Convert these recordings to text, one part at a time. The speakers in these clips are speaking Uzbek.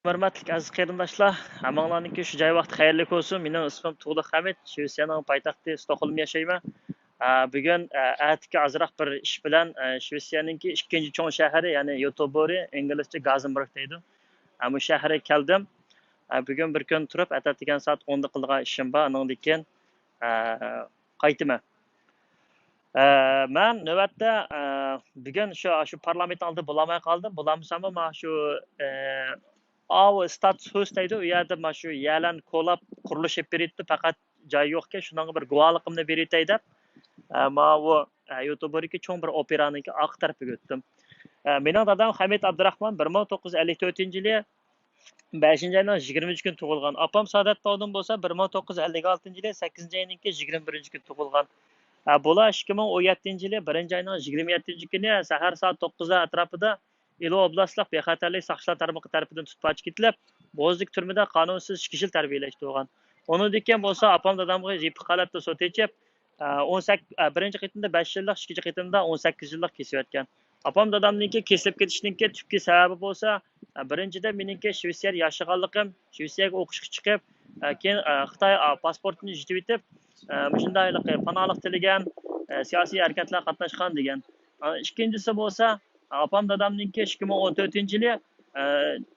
Hörmətli əziz qərindaşlar, hamılarınki şu cay vaxt xeyirli olsun. Mənim ismim Tuğluq Hamid, Şvetsiyanın paytaxtı Stockholm yaşayman. Bugün ətiki azraq bir iş bilan Şvetsiyanınki ikinci çoğun şəhəri, yəni Göteborg, İngiliscə Gothenburgdaydı. Bu şəhərə gəldim. Bugün bir gün turub, ətətigan saat 10'da qılğan işim var. Ondan keyin qaytıman. Mən növbətdə bugün şu parlament aldı bulamay qaldım. Bulamsam ama şu Av status deydi, u yerda shu yalan kolab qurilish olib beribdi, faqat joy yo'qki, shunga bir guvohligimni beraytay deb, u YouTuber'dagi cho'ng bir operaniki oq tarafiga o'tdim. Mening dadam Hamid Abdurahmon 1954-yili 5-oyning 23 kun tug'ilgan. Apam Sadat Tog'din bo'lsa 1956-yili 8-oyning 21 kun tug'ilgan. Bular 2017-yili 1-oyning 27-kuni sahar soat 9 atrofida İlo oblastlik bexatarlik saqchilar tarmoqi tarafidan tutib qochib ketilib, Bo'zlik turmida qonunsiz 2 yil tarbiyalashtirilgan. Ondan keyin bo'lsa apam dadamga jipi qalatda sot echib, birinchi qitimda 5 yillik, ikkinchi qitimda 18 yillik kesib o'tgan. Apam dadamniki kesilib ketishningki tubki sababi bo'lsa, birinchida meningki Shvetsiya yashaganligim, Shvetsiyaga o'qishga chiqib, keyin Xitoy pasportini yutib etib, shundaylik panohlik tilagan, siyosiy harakatlar qatnashgan degan. Ikkinchisi bo'lsa, apam dadamninki 2014-yili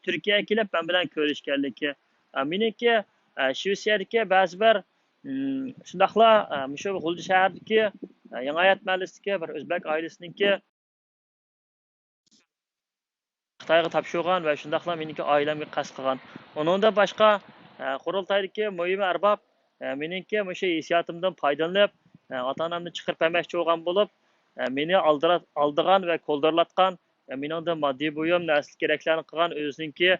Turkiyaga kelib, men bilan ko'rishganligi. Meniki Shvetsiyadagi ba'zi bir shundaqlar shu G'ulji shahridagi Yangi hayot mahallasidagi bir o'zbek oilasiniki Xitoyga topshirgan va shundaqlar meniki oilamga qasd qilgan. Uningda boshqa qurultaydagi muhim arbob meniki o'sha hisiyotimdan foydalanib, ota-onamni chiqarib bermoqchi bo'lgan bo'lib, meni aldigan va qo'ldirlatgan, meningda moddiy buyum narsa keraklarni qilgan o'ziniki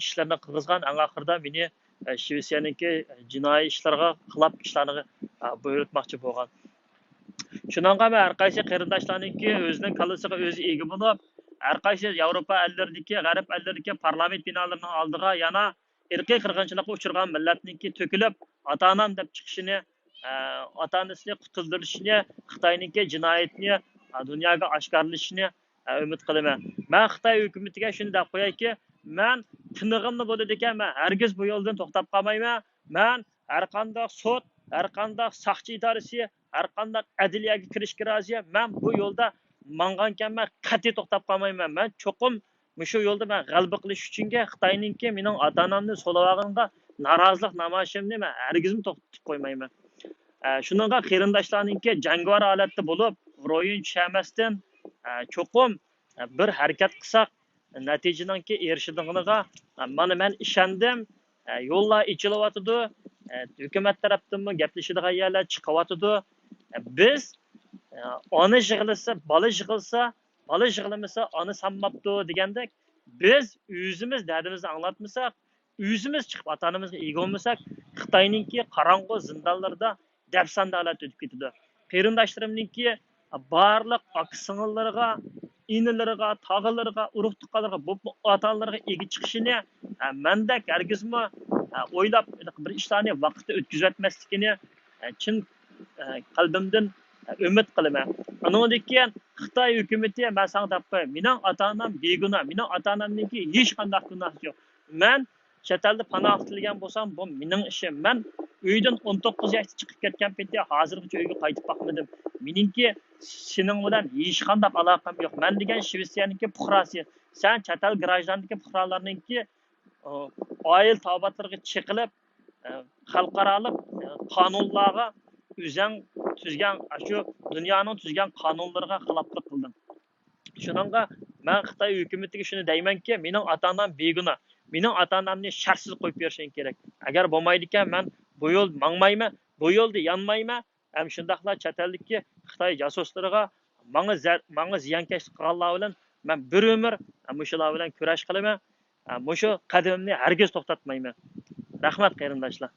ishlarni qilg'izgan, eng oxirida meni Shvetsiyaniki jinoiy ishlarga xilof ishlarni buyurtmoqchi bo'lgan. Shuningga har qaysi qarindoshlarniki o'zining kallasiga o'zi ega bo'lib, har qaysi Yevropa elləridəki, G'arb elləridəki parlament binolarının aldığı yana irqiy qirg'inchilikqa uchragan millatniki to'kilib, ota-onam deb chiqishini, ota-onasini qutuldirishini, Xitoyniki jinoyatni dunyoga oshkorlashini umid qilaman. Men Xitoy hukumatiga shuni deb qo'yayki, men tinig'imni bo'ladi ekan, men hargiz bu yo'ldan to'xtab qolmayman. Men har qanday sud, har qanday soqchi idorasi, har qanday adliyaga kirishga rozi. Men bu yo'lda mangankanman, qat'iy to'xtab qolmayman. Men cho'qim shu yo'lda men g'alaba qilish uchunga Xitoyningki mening ota-onamni so'lavag'inga norozilik namoyishimni men hargiz to'xtatib qo'ymayman. Shuningga qarindoshlarningki jangovar holatda bo'lib, ro'yin tushamasdan cho'qim bir harakat qilsak, natijaningki erishadiganiga mana men ishondim. Yo'llar ichilyotdi. Hukumat tarafdan gaplashadigan yerlar chiqyotdi. Biz ona yig'ilsa, bola yig'ilsa, bola yig'ilmasa, ona sanmabdi degandek, biz o'zimiz dardimizni anglatmasak, o'zimiz chiqib ota-onamizga ega bo'lmasak, Xitoyningki qorong'u zindonlarida dafsanda holat o'tib ketadi. Qarindoshlarimningki barliq aka-singillarga, inilariga, tog'ilariga, urug' tuqqanlarga, bu ota-onalarga ega chiqishini mendek hargizmi o'ylab bir ishlarni vaqtda o'tkazib o'tmasligini chin qalbimdan umid qilaman. Undan keyin Xitoy hukumati men senga deb qo'y, mening ota-onam begunoh, mening ota-onamniki hech qanday gunohi yo'q. Men chet elda panoh tilgan bo'lsam, bu mening ishim. Men uydan 19 yoshda chiqib ketgan paytda hozirgacha uyga qaytib boqmadim. Meningki sening bilan hech qanday aloqam yo'q. Men degan Shvetsiyaniki fuqarosi. Sen chet el grajdaniki fuqarolarningki oil tavbatlarga chiqilib, xalqaroliq qonunlarga o'zing tuzgan shu dunyoning tuzgan qonunlariga xiloflik qildim. Shuningga men Xitoy hukumatiga shuni deymanki, mening ota-onam begunoh. Mening ota-onamni shartsiz qo'yib berishing kerak. Agar bo'lmaydi ekan, men bu yo'l mangmayman, bu yo'lda yonmayman. Ham shundaqla chet eldagi Xitoy jasuslariga menga ziyonkashlik qilganlar bilan men bir umr mushular bilan kurash qilaman. Mushu qadamimni hargiz to'xtatmayman. Rahmat qarindoshlar.